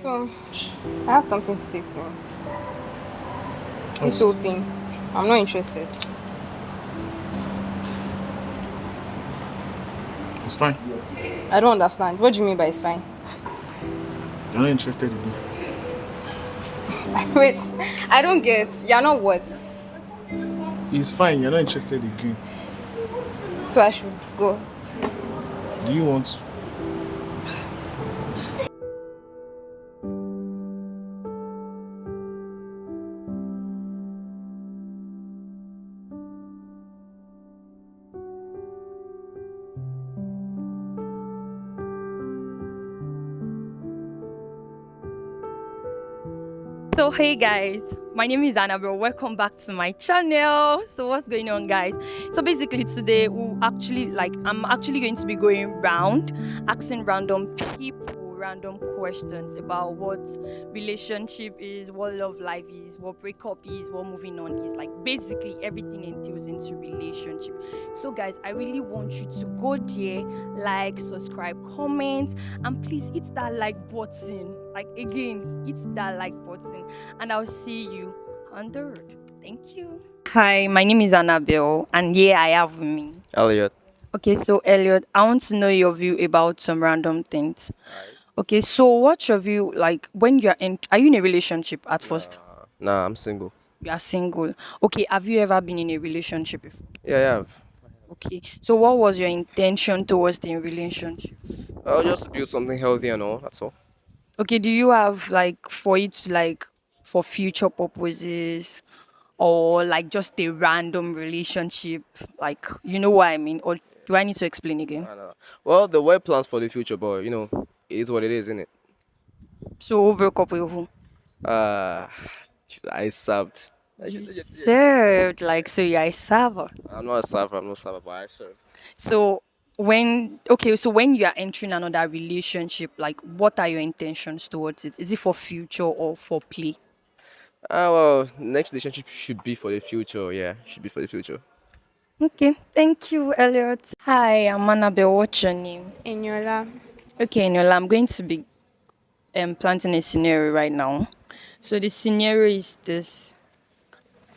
So, I have something to say to you. This whole It's, thing, I'm not interested. it's fine. I don't understand. What do you mean by it's fine? You're not interested again. Wait, I don't get. You're not what? It's fine. You're not interested again. So I should go. Do you want to? So hey guys, my name is Annabelle. Welcome back to my channel. So what's going on, guys? So basically today I'm actually going to be going round asking random people random questions about what relationship is, what love life is, what breakup is, what moving on is, like basically everything entails into relationship. So guys, I really want you to go there, like, subscribe, comment, and please hit that like button. Like again, hit that like button, and I'll see you on the road. Thank you. Hi, my name is Annabelle, and yeah, I have with me. Elliot. Okay, so Elliot, I want to know your view about some random things. Okay, so what's your view like when you're in? Are you in a relationship at first? Nah, I'm single. You are single. Okay, have you ever been in a relationship before? Yeah, yeah. Okay, so what was your intention towards the relationship? I'll just build something healthy and all. That's all. Okay, do you have like for it to like for future purposes or like just a random relationship? Like, you know what I mean? Or do I need to explain again? Well, the were plans for the future, but it is what it is, isn't it? So, who broke up with who? Uh, I served. You served, like, so you're a server. I'm not a server. I'm not a server, but I served. So, so when you are entering another relationship, like, what are your intentions towards it? Is it for future or for play? Well, next relationship should be for the future. Yeah, should be for the future. Okay, thank you, Elliot. Hi, I'm Annabelle. What's your name? Eniola. Okay, Nola, I'm going to be planting a scenario right now. So the scenario is this: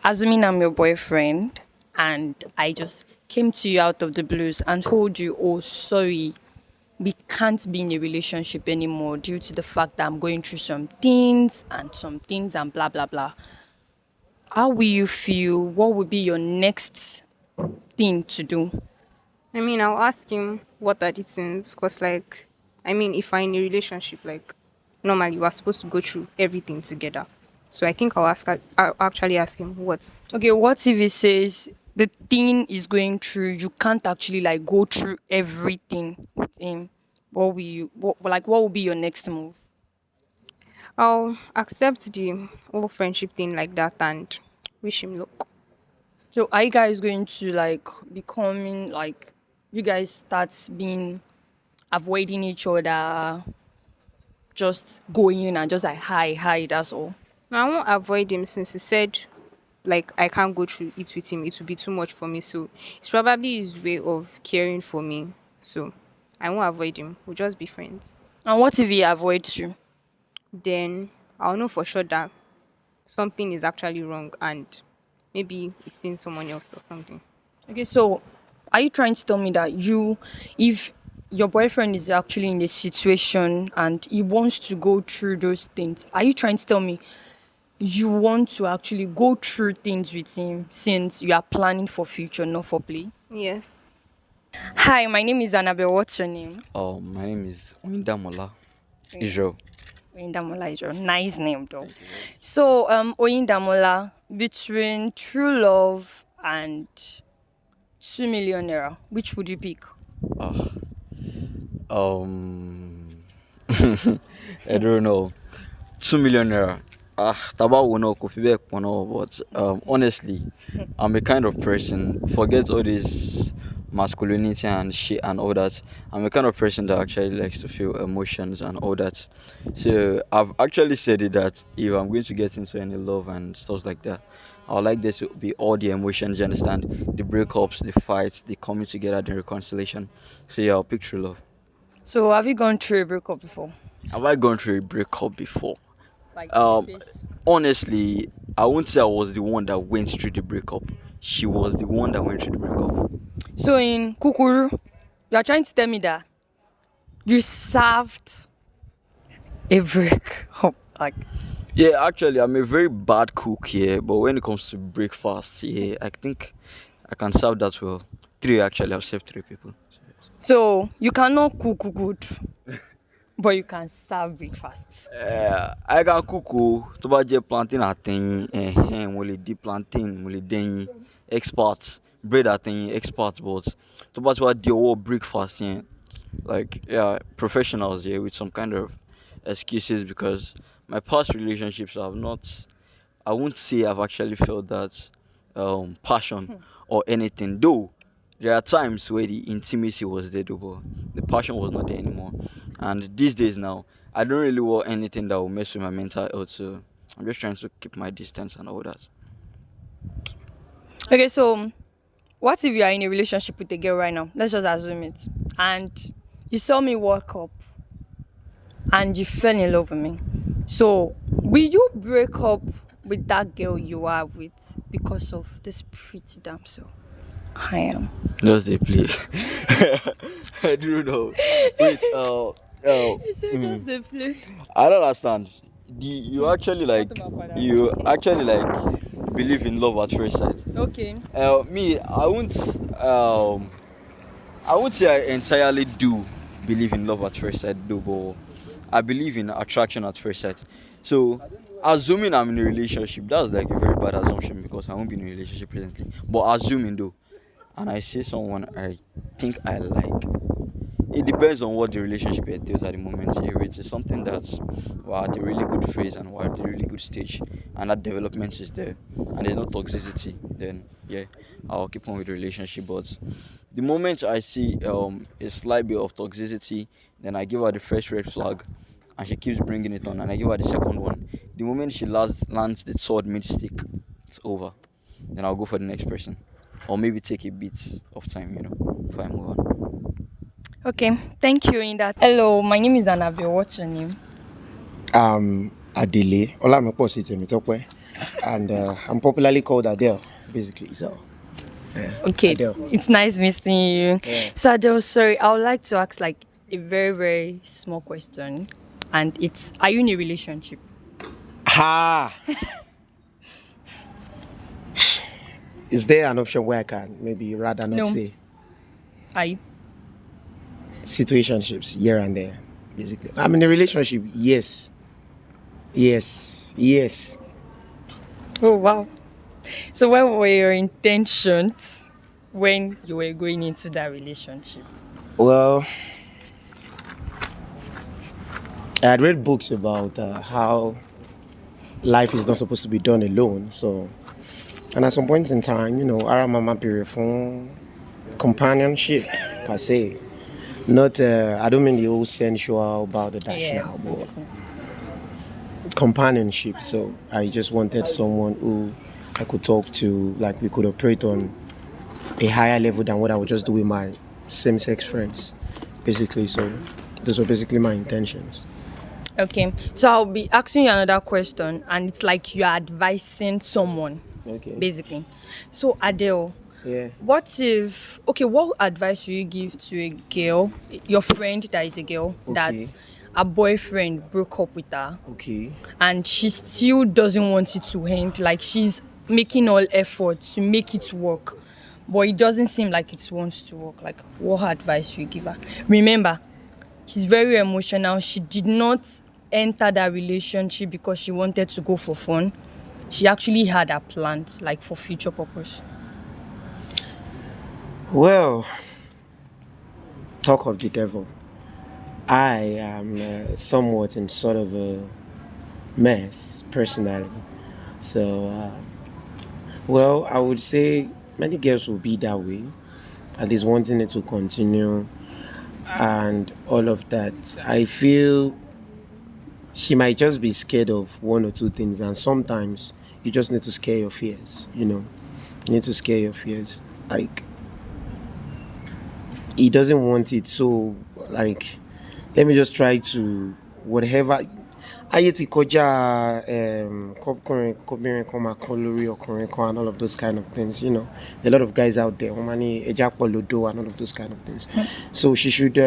assuming I'm your boyfriend, and I just came to you out of the blues and told you, "Oh, sorry, we can't be in a relationship anymore due to the fact that I'm going through some things and blah blah blah." How will you feel? What would be your next thing to do? I mean, I'll ask him what are the things, cause if I'm in a relationship, like normally we are supposed to go through everything together. So I think I'll actually ask him what's. Okay, what if it says the thing is going through, you can't actually like go through everything with him? What will be your next move? I'll accept the whole friendship thing like that and wish him luck. So are you guys going to like becoming like you guys start being avoiding each other, just going in and just like hi, that's all. Now, I won't avoid him since he said like I can't go through it with him. It would be too much for me. So it's probably his way of caring for me. So I won't avoid him. We'll just be friends. And what if he avoids you? Then I'll know for sure that something is actually wrong and maybe he's seeing someone else or something. Okay, so are you trying to tell me that if your boyfriend is actually in a situation and he wants to go through those things, are you trying to tell me you want to actually go through things with him since you are planning for future, not for play? Yes. Hi, my name is Annabelle. What's your name? My name is Oindamola Israel. Oindamola is your nice name, though. So, Oindamola, between true love and 2 million naira, which would you pick? Ah, um, I don't know. 2 million naira. Taba will know, coffee back, but honestly, I'm a kind of person. Forget all this masculinity and shit and all that. I'm a kind of person that actually likes to feel emotions and all that. So I've actually said it that if I'm going to get into any love and stuff like that, I would like there to be all the emotions. You understand? The breakups, the fights, the coming together, the reconciliation. So yeah, I'll picture love. So have you gone through a breakup before? Have I gone through a breakup before? Like Um, face. Honestly, I won't say I was the one that went through the breakup. She was the one that went through the breakup. So in Kukuru, you are trying to tell me that you served a breakup. Like Yeah, actually, I'm a very bad cook here, but when it comes to breakfast, yeah, I think I can serve that well. Three, actually, I've served three people. so you cannot cook good, but you can serve breakfast. I can cook o. Tó bá jẹ́ plantain àtẹyin, mo lè dín plantain, mo lè dẹ́yin, expert. Bread àtẹyin, expert. But tó bá ti wá di ọwọ́ breakfast yẹn, like, yeah, professionals here with some kind of excuses because my past relationships have not, I won't say I've actually felt that passion or anything. Though there are times where the intimacy was there, though, but the passion was not there anymore. And these days now, I don't really want anything that will mess with my mental health. So I'm just trying to keep my distance and all that. Okay, so what if you are in a relationship with a girl right now? Let's just assume it. And you saw me walk up and you fell in love with me. So will you break up with that girl you are with because of this pretty damsel? I am. Just they play. I don't know. Wait, Is it just the play? I don't understand. You actually like, you actually like believe in love at first sight. Okay. Me, I won't say I entirely do believe in love at first sight, though, but I believe in attraction at first sight. So, assuming I'm in a relationship, that's like a very bad assumption because I won't be in a relationship presently. But assuming though, and I see someone I think I like, it depends on what the relationship entails at the moment. If it's something that's we're at a really good phase and we're at a really good stage, and that development is there, and there's no toxicity, then yeah, I'll keep on with the relationship. But the moment I see a slight bit of toxicity, then I give her the first red flag, and she keeps bringing it on, and I give her the second one. The moment she lands the third mid stick, it's over. Then I'll go for the next person, or maybe take a bit of time, before I move on. Okay. Thank you in that. Hello, my name is Annabelle. What's your name? Adele. Olamipo Sitemitope. And I'm popularly called Adele, basically. So, yeah. Okay, Adele. it's nice meeting you. Yeah. So Adele, sorry, I would like to ask like a very, very small question. And it's, are you in a relationship? Ha! Is there an option where I can maybe rather not No. say Are you? situationships here and there, basically? I'm in a relationship, yes. Yes. Oh wow. So what were your intentions when you were going into that relationship? Well, I had read books about how life is not supposed to be done alone. So, and at some point in time, our mama period for companionship per se. Not, I don't mean the old sensual about the dash now, but companionship. So I just wanted someone who I could talk to, like we could operate on a higher level than what I would just do with my same-sex friends, basically. So those were basically my intentions. Okay. So I'll be asking you another question and it's like you're advising someone. Okay. Basically. So Adele, Yeah. what advice do you give to a girl, your friend that is a girl, that Okay. a boyfriend broke up with her Okay. and she still doesn't want it to end? Like she's making all efforts to make it work, but it doesn't seem like it wants to work. Like what advice do you give her? Remember, she's very emotional. She did not enter that relationship because she wanted to go for fun. She actually had a plan, like for future purpose. Well, talk of the devil. I am somewhat in sort of a mess personally. So, well, I would say many girls will be that way, at least wanting it to continue and all of that. I feel she might just be scared of one or two things, and sometimes you just need to scare your fears, You need to scare your fears. Like, he doesn't want it, so, like, let me just try to whatever. Ayé ti kọjá kọbìnrin kan máa kán lórí ọkùnrin kan and all of those kind of things, a lot of guys out there wọ́n máa ní ẹja pọ̀ lódò and all of those kind of things. So she should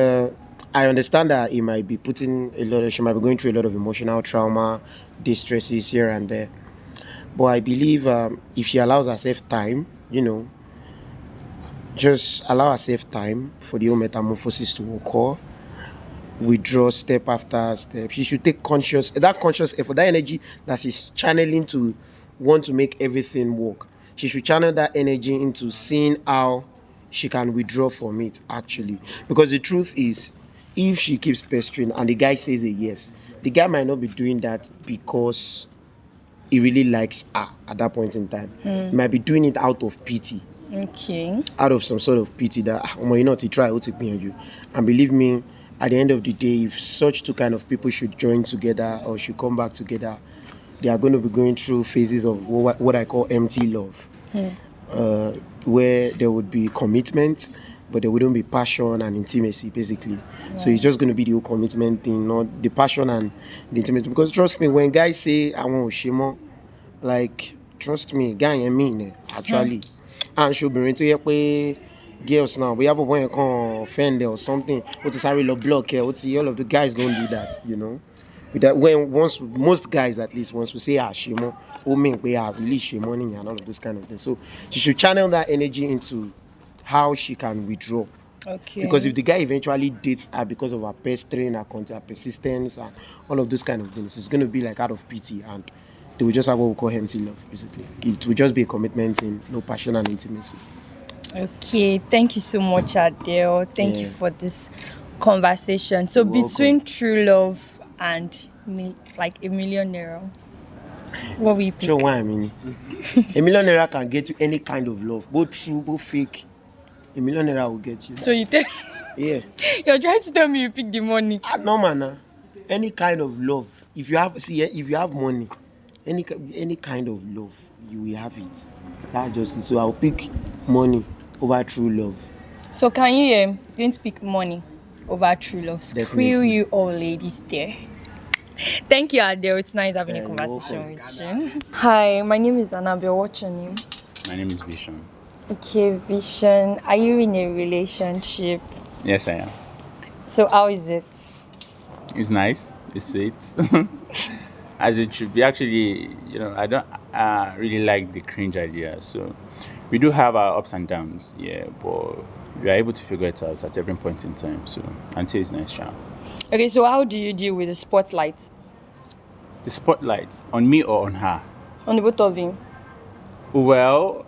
I understand that he might be she might be going through a lot of emotional trauma, distresses here and there. But I believe if she allows herself time, just allow herself time for the whole metamorphosis to occur, withdraw step after step. She should take conscious effort, that energy that she's channeling to want to make everything work. She should channel that energy into seeing how she can withdraw from it, actually. Because the truth is, if she keeps pestering and the guy says a yes, the guy might not be doing that because he really likes her at that point in time. He might be doing it out of pity. Okay. Out of some sort of pity that he try to be on you. And believe me, at the end of the day, if such two kind of people should join together or should come back together, they are going to be going through phases of what I call empty love, where there would be commitment, but there wouldn't be passion and intimacy, basically. Yeah. So it's just going to be the whole commitment thing, not the passion and the intimacy. Because trust me, when guys say I want shimo, like trust me, guy, I mean actually, and she'll be into here. Girls now, we have a boy can offend or something. What is sorry block here? What's all of the guys don't do that, With that, when most guys at least once we say shimo, mean we are really shimoning and all of those kind of things. So she should channel that energy into how she can withdraw. Okay. Because if the guy eventually dates her because of her pestering, her persistence, and all of those kind of things, it's going to be like out of pity, and they will just have what we call empty love, basically. It will just be a commitment in no passion and intimacy. Okay, thank you so much, Adele. Thank you for this conversation. So between true love and like a millionaire, what will you pick? Sure, why I mean, a millionaire can get you any kind of love, both true, both fake. A millionaire will get you. So you think? Yeah. You're trying to tell me you pick the money? No, man. Any kind of love. If you have money, any kind of love, you will have it. That's just it. So I'll pick money over true love. So can you hear? It's going to pick money over true love. Screw you all ladies there. Thank you, Adele. It's nice having a conversation with you. Hi, my name is Annabelle. What's your name? My name is Vision. Okay, Vision. Are you in a relationship? Yes, I am. So how is it? It's nice. It's sweet. As it should be. Actually, I don't really like the cringe idea. So we do have our ups and downs, yeah, but we are able to figure it out at every point in time. So I'd say it's nice, charm. Okay, so how do you deal with the spotlight? The spotlight on me or on her? On the both of you. Well,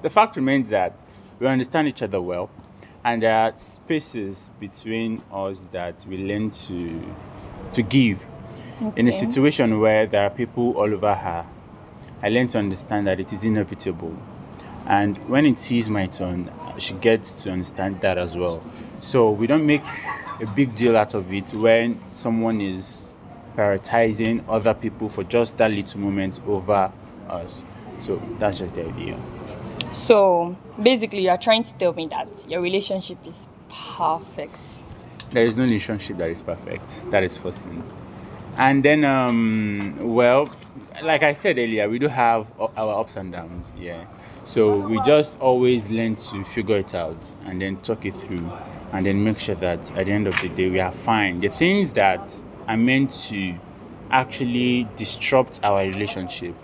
the fact remains that we understand each other well, and there are spaces between us that we learn to give. Okay. In a situation where there are people all over her, I learn to understand that it is inevitable. And when it is my turn, she gets to understand that as well. So we don't make a big deal out of it when someone is prioritizing other people for just that little moment over us. So that's just the idea. So basically, you're trying to tell me that your relationship is perfect. There is no relationship that is perfect. That is first thing. And then, well, like I said earlier, we do have our ups and downs, yeah. So we just always learn to figure it out and then talk it through and then make sure that at the end of the day we are fine. The things that are meant to actually disrupt our relationship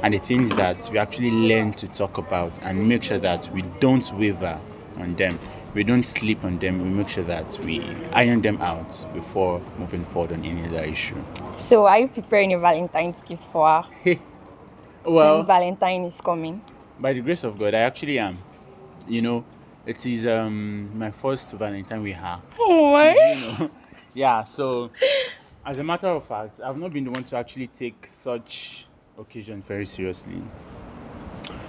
and the things that we actually learn to talk about and make sure that we don't waver on them. We don't sleep on them. We make sure that we iron them out before moving forward on any other issue. So are you preparing a Valentine's gift for her? Well, since Valentine is coming. By the grace of God, I actually am. It is my first Valentine with her. Oh, Yeah, so as a matter of fact, I've not been the one to actually take such occasion very seriously.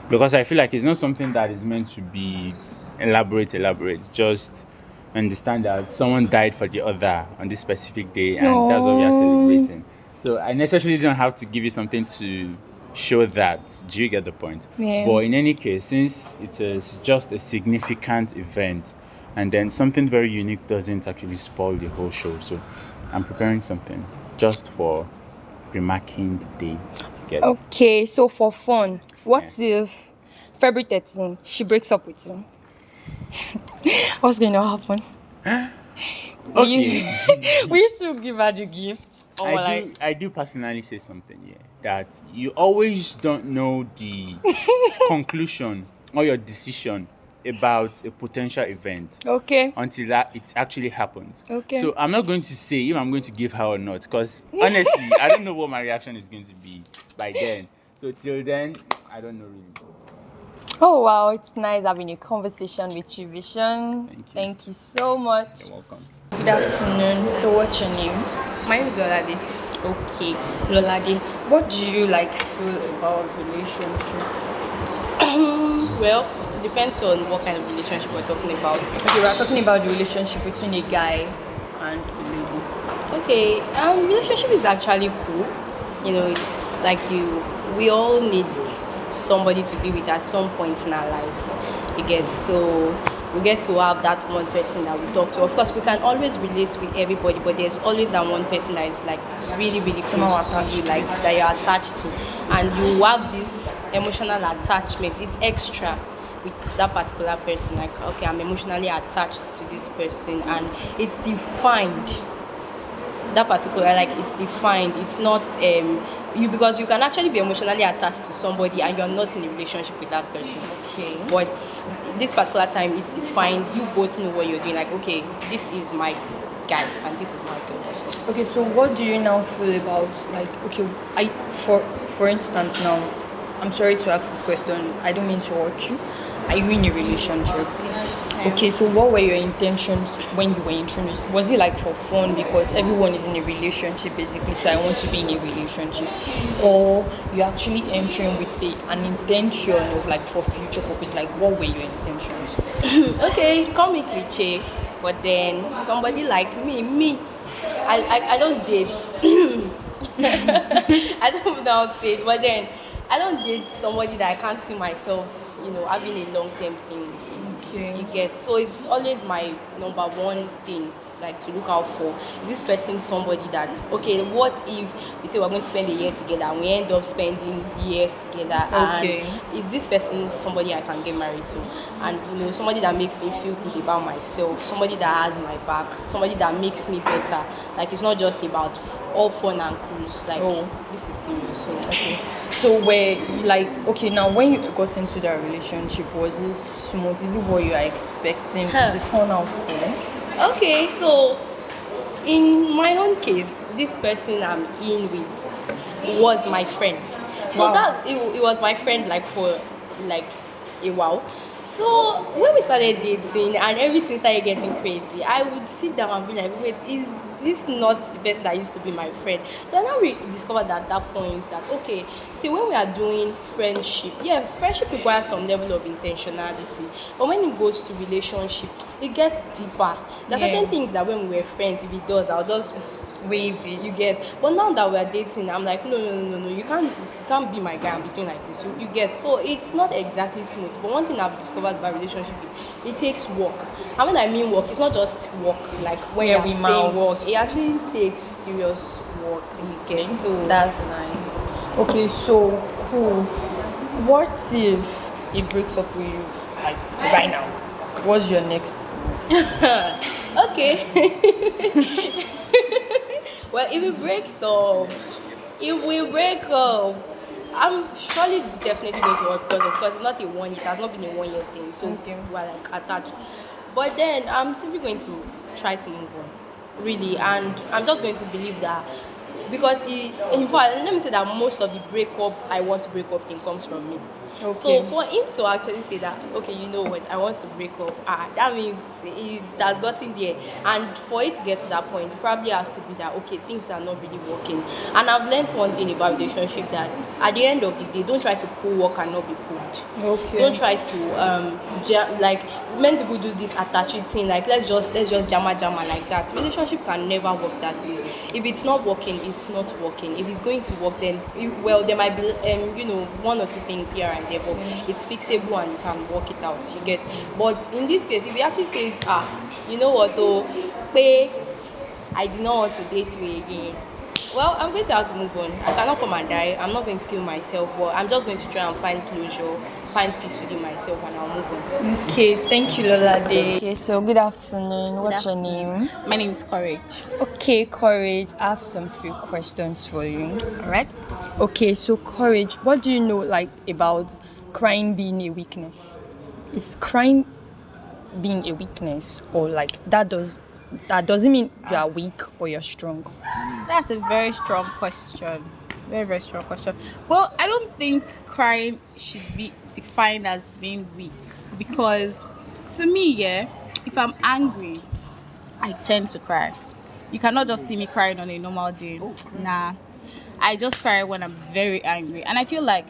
Because I feel like it's not something that is meant to be elaborate. Just understand that someone died for the other on this specific day, and that's what we are celebrating. So I necessarily don't have to give you something to show that. Do you get the point? Yeah. But in any case, since it is just a significant event, and then something very unique doesn't actually spoil the whole show. So I'm preparing something just for remarking the day. Get it? Okay, so for fun, what if February 13th she breaks up with you? What's going to happen? Will you, Okay. will you still give her the gift? Or I do personally say something here that you always don't know the conclusion or your decision about a potential event okay. until that it actually happens. Okay. So I'm not going to say if I'm going to give her or not, because honestly, I don't know what my reaction is going to be by then. So till then, I don't know really. Oh wow, it's nice having a conversation with you, Vision. Thank you. Thank you so much. You're welcome. Good afternoon. So what's your name? My name is Olade. Okay, Lolade. What do you feel about relationship? Well, it depends on what kind of relationship we're talking about. Okay, we are talking about the relationship between a guy and a lady. Okay, relationship is actually cool. It's like we all need somebody to be with at some point in our lives. We get to have that one person that we talk to. Of course, we can always relate with everybody, but there's always that one person that is really, really close to you, that you're attached to, and you have this emotional attachment. It's extra with that particular person. Okay, I'm emotionally attached to this person, and it's defined. That particular, it's defined. It's not because you can actually be emotionally attached to somebody and you're not in a relationship with that person. Okay. But this particular time, it's defined. You both know what you're doing. Okay, this is my guy and this is my girl. Okay, so what do you now feel about for instance now, I'm sorry to ask this question. I don't mean to hurt you. Are you in a relationship? Yes. Okay, so what were your intentions when you were introduced? Was it for fun because everyone is in a relationship basically, so I want to be in a relationship? Or you actually entering with an intention of for future purpose? What were your intentions? Okay, call me cliche, but then somebody like me, I don't date. I don't know how to say it, but then I don't date somebody that I can't see myself having a long-term thing with. Okay. You get, so it's always my number one thing to look out for. Is this person somebody that, okay, what if we say we're going to spend a year together and we end up spending years together? Okay. And is this person somebody I can get married to? And somebody that makes me feel good about myself, somebody that has my back, somebody that makes me better. It's not just about all fun and cruise. This is serious. So okay. So okay, now when you got into that relationship, was it smooth? Is it what you are expecting? Is it turn out cool? Okay, so in my own case, this person I'm in with was my friend. So Wow. that it was my friend for a while. So when we started dating and everything started getting crazy, I would sit down and be like, wait, is this not the person that used to be my friend? So I now discovered at that point that, okay, see, when we are doing friendship, friendship requires some level of intentionality. But when it goes to relationship, it gets deeper. There are certain things that when we were friends, if it does, I'll just Wave it. you get. But now that we're dating, I'm like, no, you can't be my guy and be doing like this. You get. So it's not exactly smooth. But one thing I've discovered about relationship is it takes work. And when I mean work, it's not just work when you're saying work. It actually takes serious work. You get. So That's nice. Okay, so cool. What if it breaks up with you right now? What's your next move? okay. Well, if we break up, I'm surely definitely going to work because of course it's not it has not been a 1 year thing, so Okay. we're attached. But then I'm simply going to try to move on, really, and I'm just going to believe that because in fact, let me say that most of the breakup I want to break up thing comes from me. Okay. So for him to actually say that, okay, you know what, I want to break up, that means it has gotten there. And for it to get to that point, it probably has to be that, okay, things are not really working. And I've learned one thing about relationship, that at the end of the day, don't try to pull work and not be pulled. Okay. Don't try to many people do this attaching thing, let's just jamma like that. Relationship can never work that way. If it's not working, it's it's not working, if it's going to work, then there might be one or two things here and there, but it's fixable and you can work it out. You get. But in this case, if he actually says, you know what, though, I did not want to date you again. Well, I'm going to have to move on. I cannot come and die. I'm not going to kill myself, but I'm just going to try and find closure, find peace within myself, and I'll move on. Okay, thank you, Lola Day. Okay, so good afternoon. What's your name? My name is Courage. Okay, Courage, I have some few questions for you. All right. Okay, so Courage, what do you know about crying being a weakness? Is crying being a weakness, or that doesn't mean you are weak or you're strong? That's a very strong question. Very, very strong question. Well, I don't think crying should be defined as being weak, because to me, if I'm angry, I tend to cry. You cannot just see me crying on a normal day. Nah. I just cry when I'm very angry. And I feel like,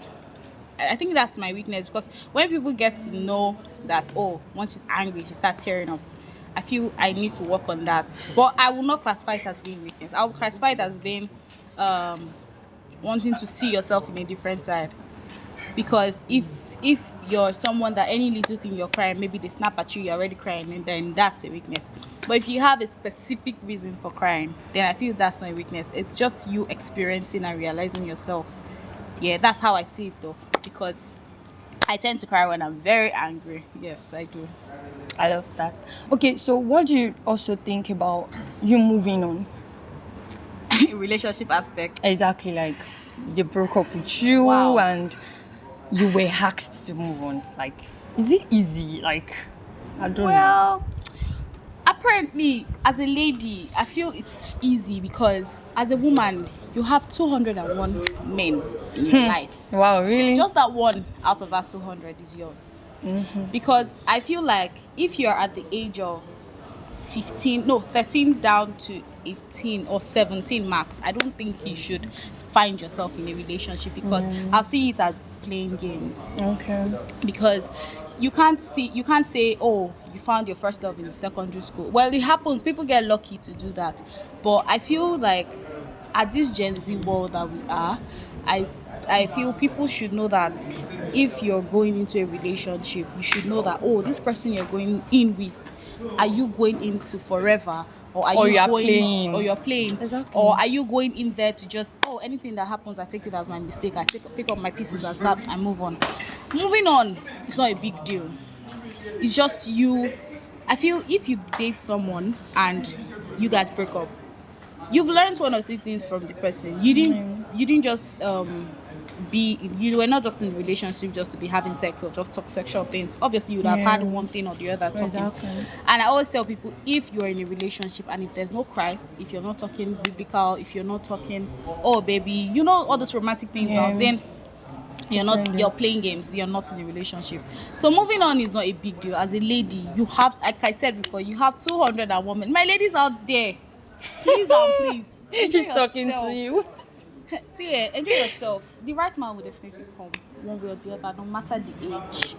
I think that's my weakness, because when people get to know that, once she's angry, she starts tearing up, I feel I need to work on that. But I will not classify it as being weakness. I will classify it as being wanting to see yourself in a different side. Because if you're someone that any little thing you're crying, maybe they snap at you, you're already crying, and then that's a weakness. But if you have a specific reason for crying, then I feel that's not a weakness. It's just you experiencing and realizing yourself. Yeah, that's how I see it though. Because I tend to cry when I'm very angry. Yes, I do. I love that. Okay, so what do you also think about you moving on? Relationship aspect. Exactly, like they broke up with you and you were asked to move on. Like, is it easy? I don't know. Well, apparently, as a lady, I feel it's easy, because as a woman, you have 201 men in your life. Wow, really? Just that one out of that 200 is yours. Mm-hmm. Because I feel like if you're at the age of 13 down to 18 or 17 max, I don't think you should find yourself in a relationship, because I'll see it as playing games. Okay. Because you can't say, you found your first love in secondary school. Well, it happens. People get lucky to do that. But I feel like at this Gen Z world that we are, I feel people should know that if you're going into a relationship, you should know that, this person you're going in with, are you going into forever, or you're playing, exactly. or are you going in there to just, anything that happens, I take it as my mistake, I pick up my pieces and start and move on. Moving on is not a big deal. It's just you. I feel if you date someone and you guys break up, you've learned one or two things from the person. You didn't just you were not just in a relationship just to be having sex or just talk sexual things. Obviously, you would have had one thing or the other talking. Exactly. And I always tell people, if you're in a relationship and if there's no Christ, if you're not talking biblical, if you're not talking, baby, all those romantic things, then you're playing games. You're not in a relationship. So moving on is not a big deal. As a lady, you have, like I said before, you have 200 women. My ladies out there, please and please. She's talking to you. See, enjoy yourself. The right man will definitely come, one way or the other, no matter the age.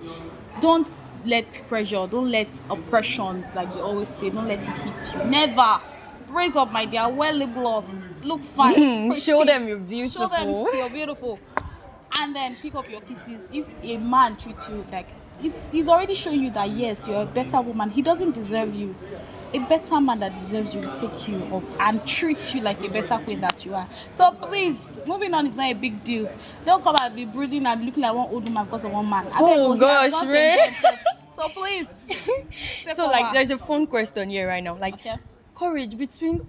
Don't let pressure, don't let oppressions, like they always say, don't let it hit you. Never. Raise up, my dear. Wear lip gloss. Look fine. Show them you're beautiful. Show them you're beautiful. And then pick up your kisses. If a man treats you like, he's already showing you that yes, you're a better woman. He doesn't deserve you. A better man that deserves you will take you up and treat you like a better queen that you are. So please, moving on is not a big deal. Don't come and be brooding and be looking like one old woman because of one man. Gosh, man. So please. So there's a fun question here right now. Courage, between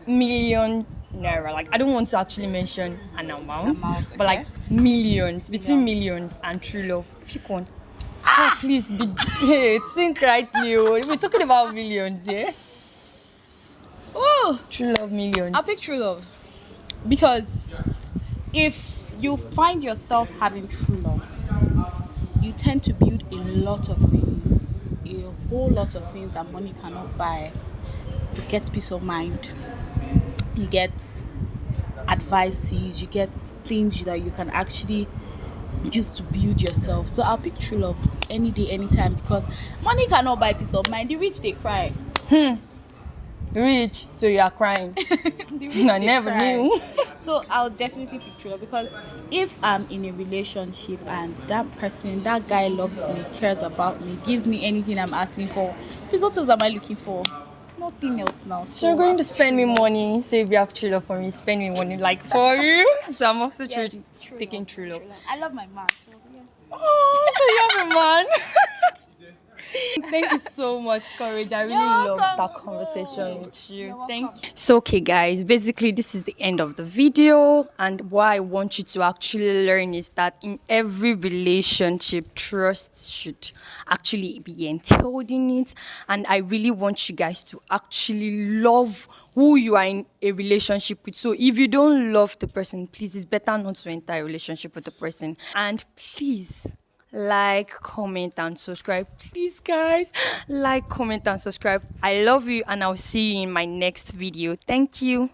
million naira, I don't want to actually mention an amount, but millions, between millions and true love, pick one. Please think rightly. We're talking about millions, yeah? True love, millions. I'll pick true love. Because if you find yourself having true love, you tend to build a lot of things. A whole lot of things that money cannot buy. You get peace of mind. You get advices. You get things that you can actually use to build yourself. So I'll pick true love any day, anytime, because money cannot buy peace of mind. The rich, they cry. Rich, so you are crying. The rich I dey never cry. knew. So I'll definitely pick true love because if I'm in a relationship and that guy loves me, cares about me, gives me anything I'm asking for, please what else am I looking for? Nothing else now. So you're going to spend me money. So if you have true love for me, spend me money like for you. So I'm also Yes, taking true love. I love my man. So yes. Oh, so you have a man. Thank you so much, Courage. I really You're loved that welcome. conversation with you. You're Thank welcome. you. So, okay, guys, basically, this is the end of the video. And what I want you to actually learn is that in every relationship, trust should actually be entailed in it. And I really want you guys to actually love who you are in a relationship with. So, if you don't love the person, please, it's better not to enter a relationship with the person. And please, like, comment, and subscribe. Please, guys, like, comment, and subscribe. I love you, and I'll see you in my next video. Thank you.